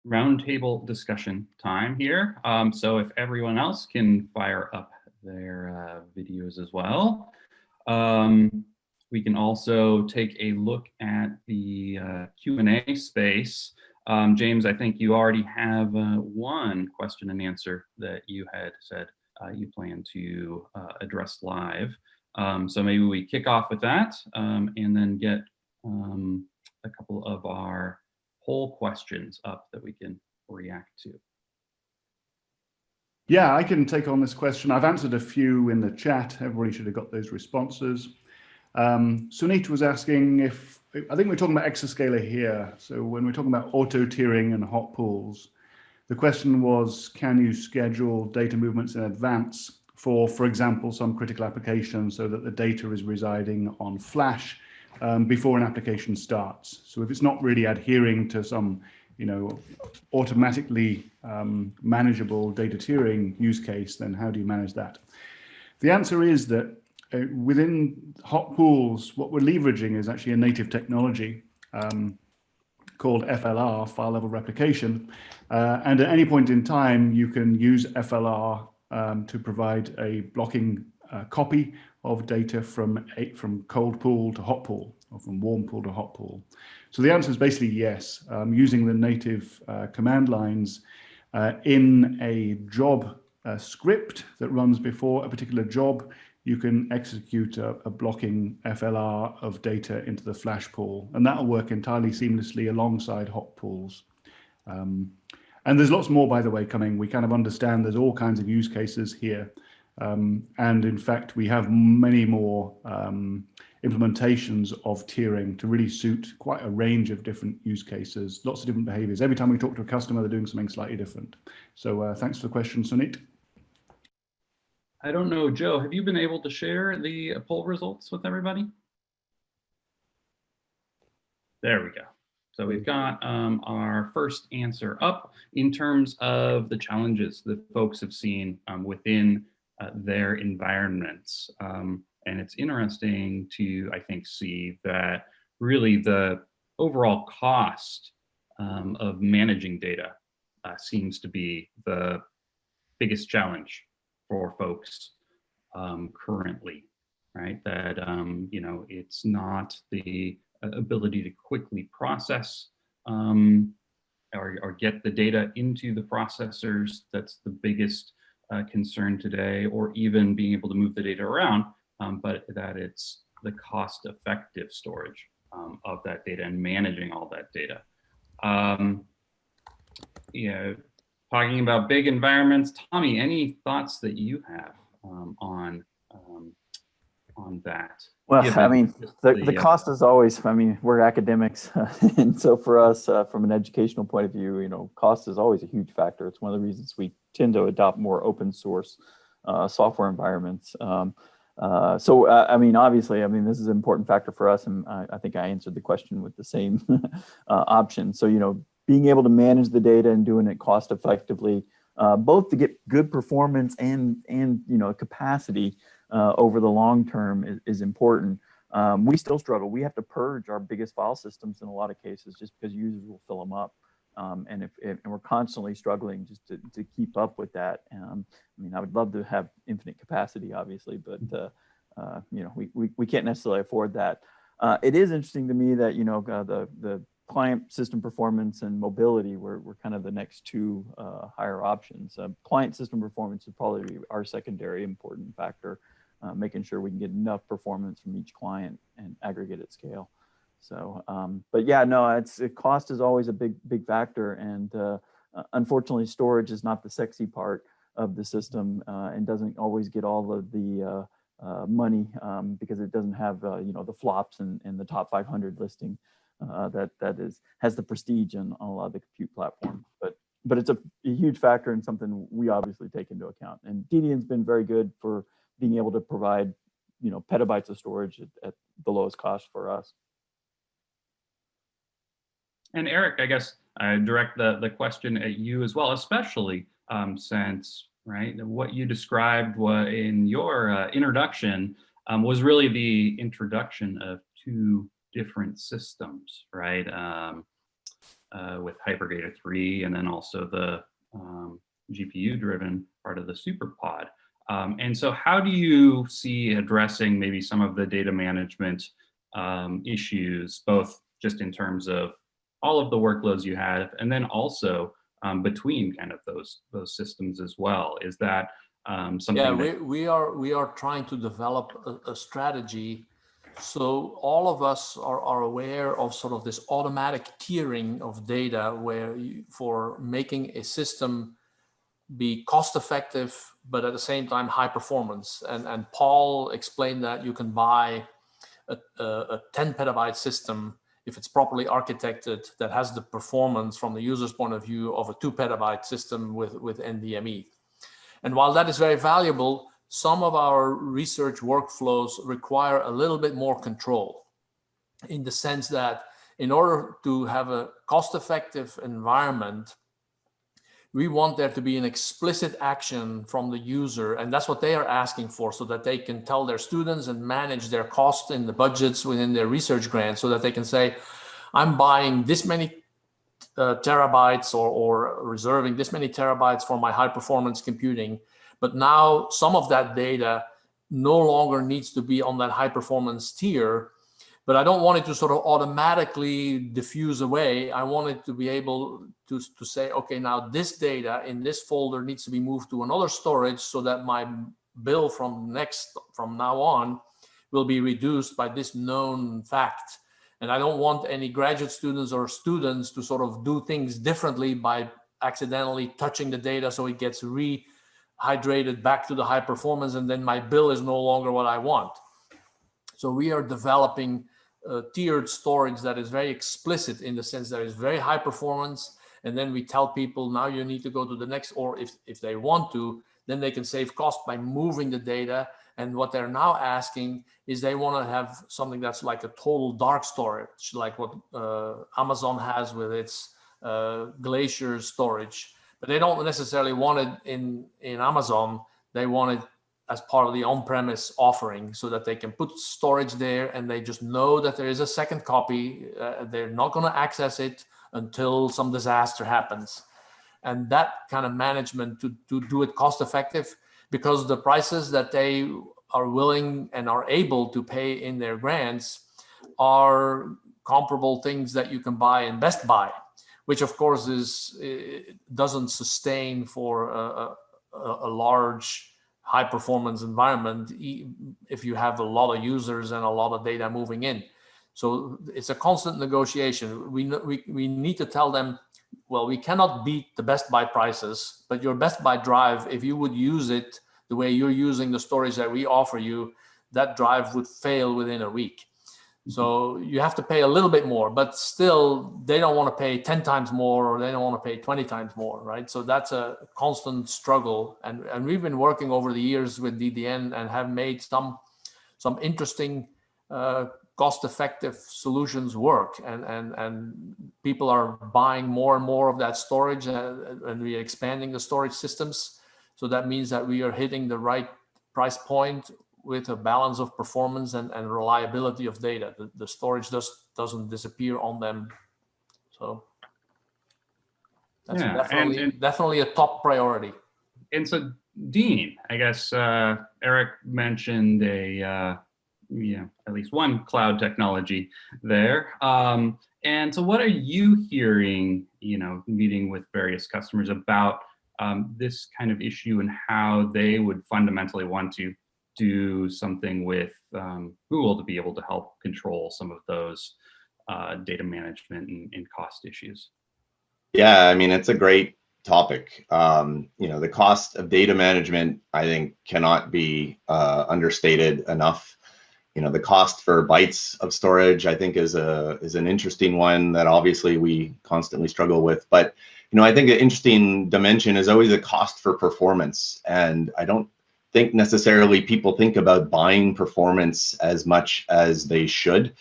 roundtable discussion time here. So if everyone else can fire up their videos as well. We can also take a look at the Q&A space. James, I think you already have one question and answer that you had said you plan to address live. So maybe we kick off with that and then get a couple of our poll questions up that we can react to. Yeah, I can take on this question. I've answered a few in the chat. Everybody should have got those responses. Sunit was asking if, I think we're talking about exascaler here. So when we're talking about auto tiering and hot pools, the question was, can you schedule data movements in advance for example, some critical applications so that the data is residing on flash before an application starts? So if it's not really adhering to some, automatically manageable data tiering use case, then how do you manage that? The answer is that within hot pools, what we're leveraging is actually a native technology called FLR, file level replication. And at any point in time, you can use FLR to provide a blocking copy of data from cold pool to hot pool, or from warm pool to hot pool. So the answer is basically yes. Using the native command lines in a job script that runs before a particular job, you can execute a blocking FLR of data into the flash pool, and that'll work entirely seamlessly alongside hot pools. And there's lots more, by the way, coming. We kind of understand there's all kinds of use cases here. And in fact, we have many more implementations of tiering to really suit quite a range of different use cases, lots of different behaviors. Every time we talk to a customer, they're doing something slightly different. So thanks for the question, Sunit. I don't know, Joe, have you been able to share the poll results with everybody? There we go. So we've got our first answer up in terms of the challenges that folks have seen within their environments. And it's interesting to, I think, see that really the overall cost of managing data seems to be the biggest challenge for folks currently, right? That, it's not the ability to quickly process or get the data into the processors that's the biggest concern today, or even being able to move the data around, but that it's the cost-effective storage of that data and managing all that data. Talking about big environments, Tommy, any thoughts that you have on that? Well, I mean, the cost is always, we're academics. And so for us, from an educational point of view, cost is always a huge factor. It's one of the reasons we tend to adopt more open source software environments. Obviously, this is an important factor for us. And I think I answered the question with the same option. So, being able to manage the data and doing it cost effectively, both to get good performance and capacity over the long term is important. We still struggle. We have to purge our biggest file systems in a lot of cases just because users will fill them up. And we're constantly struggling just to keep up with that. I would love to have infinite capacity, obviously, but we can't necessarily afford that. It is interesting to me that the client system performance and mobility were kind of the next two higher options. Client system performance would probably be our secondary important factor, making sure we can get enough performance from each client and aggregate at scale. So, but yeah, no, cost is always a big factor, and unfortunately, storage is not the sexy part of the system and doesn't always get all of the money because it doesn't have the flops and the top 500 listing. That has the prestige on a lot of the compute platform, but it's a huge factor and something we obviously take into account. And DDN's been very good for being able to provide petabytes of storage at the lowest cost for us. And Eric, I guess I direct the question at you as well, especially since what you described in your introduction was really the introduction of two different systems, right? with Hypergate 3, and then also the GPU-driven part of the SuperPod. And so how do you see addressing maybe some of the data management issues, both just in terms of all of the workloads you have, and then also between kind of those systems as well? Is that something? Yeah, that we are trying to develop a strategy so all of us are aware of sort of this automatic tiering of data, where for making a system be cost effective, but at the same time high performance. And Paul explained that you can buy a 10 petabyte system if it's properly architected that has the performance from the user's point of view of a 2 petabyte system with NVMe. And while that is very valuable, some of our research workflows require a little bit more control, in the sense that in order to have a cost-effective environment, we want there to be an explicit action from the user, and that's what they are asking for, so that they can tell their students and manage their costs in the budgets within their research grants, so that they can say, I'm buying this many terabytes or reserving this many terabytes for my high performance computing. But now some of that data no longer needs to be on that high performance tier, but I don't want it to sort of automatically diffuse away. I want it to be able to say, okay, now this data in this folder needs to be moved to another storage, so that my bill from now on will be reduced by this known fact. And I don't want any graduate students or students to sort of do things differently by accidentally touching the data so it gets rehydrated back to the high performance, and then my bill is no longer what I want. So we are developing tiered storage that is very explicit, in the sense that is very high performance, and then we tell people, now you need to go to the next, or if they want to, then they can save cost by moving the data. And what they're now asking is they want to have something that's like a total dark storage, like what Amazon has with its Glacier storage. But they don't necessarily want it in Amazon. They want it as part of the on-premise offering, so that they can put storage there and they just know that there is a second copy. They're not going to access it until some disaster happens. And that kind of management to do it cost effective, because the prices that they are willing and are able to pay in their grants are comparable things that you can buy in Best Buy, which of course doesn't sustain for a large high performance environment if you have a lot of users and a lot of data moving in. So it's a constant negotiation. We need to tell them, well, we cannot beat the Best Buy prices, but your Best Buy drive, if you would use it the way you're using the storage that we offer you, that drive would fail within a week. So you have to pay a little bit more, but still they don't want to pay 10 times more, or they don't want to pay 20 times more, right? So that's a constant struggle. And we've been working over the years with DDN and have made some interesting cost-effective solutions work, and people are buying more and more of that storage, and we're expanding the storage systems. So that means that we are hitting the right price point with a balance of performance and reliability of data. The storage doesn't disappear on them. So that's definitely a top priority. And so, Dean, I guess Eric mentioned at least one cloud technology there. And so what are you hearing, meeting with various customers about this kind of issue, and how they would fundamentally want to do something with Google to be able to help control some of those data management and cost issues? Yeah, I mean, it's a great topic. The cost of data management, I think, cannot be understated enough. The cost for bytes of storage, I think, is an interesting one that obviously we constantly struggle with. But I think an interesting dimension is always the cost for performance, and I don't think necessarily people think about buying performance as much as they should,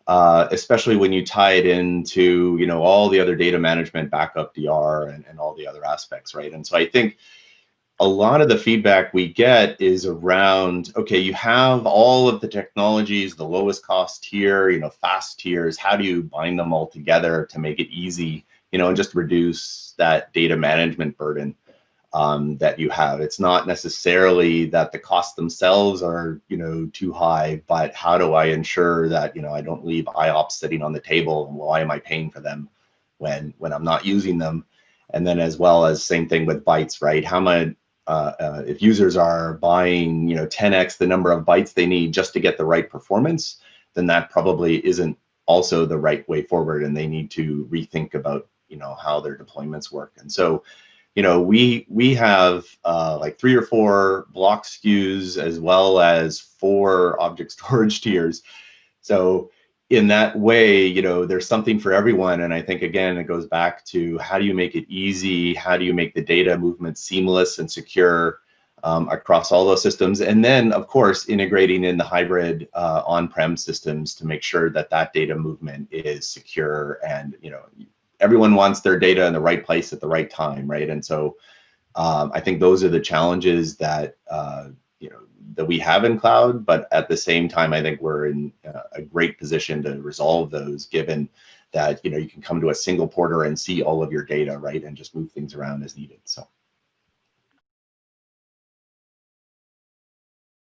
especially when you tie it into all the other data management, backup, DR, and all the other aspects, right? And so I think a lot of the feedback we get is around, okay, you have all of the technologies, the lowest cost tier, fast tiers. How do you bind them all together to make it easy and just reduce that data management burden that you have. It's not necessarily that the costs themselves are, too high, but how do I ensure that, I don't leave IOPS sitting on the table, and why am I paying for them when I'm not using them? And then as well as same thing with bytes, right? How much, if users are buying, 10x the number of bytes they need just to get the right performance, then that probably isn't also the right way forward, and they need to rethink about, how their deployments work. And so, we have like 3 or 4 block SKUs as well as 4 object storage tiers. So in that way, there's something for everyone. And I think, again, it goes back to how do you make it easy? How do you make the data movement seamless and secure across all those systems? And then, of course, integrating in the hybrid on-prem systems to make sure that that data movement is secure, and, everyone wants their data in the right place at the right time, right? And so I think those are the challenges that that we have in cloud, but at the same time, I think we're in a great position to resolve those, given that you can come to a single portal and see all of your data, right, and just move things around as needed. So.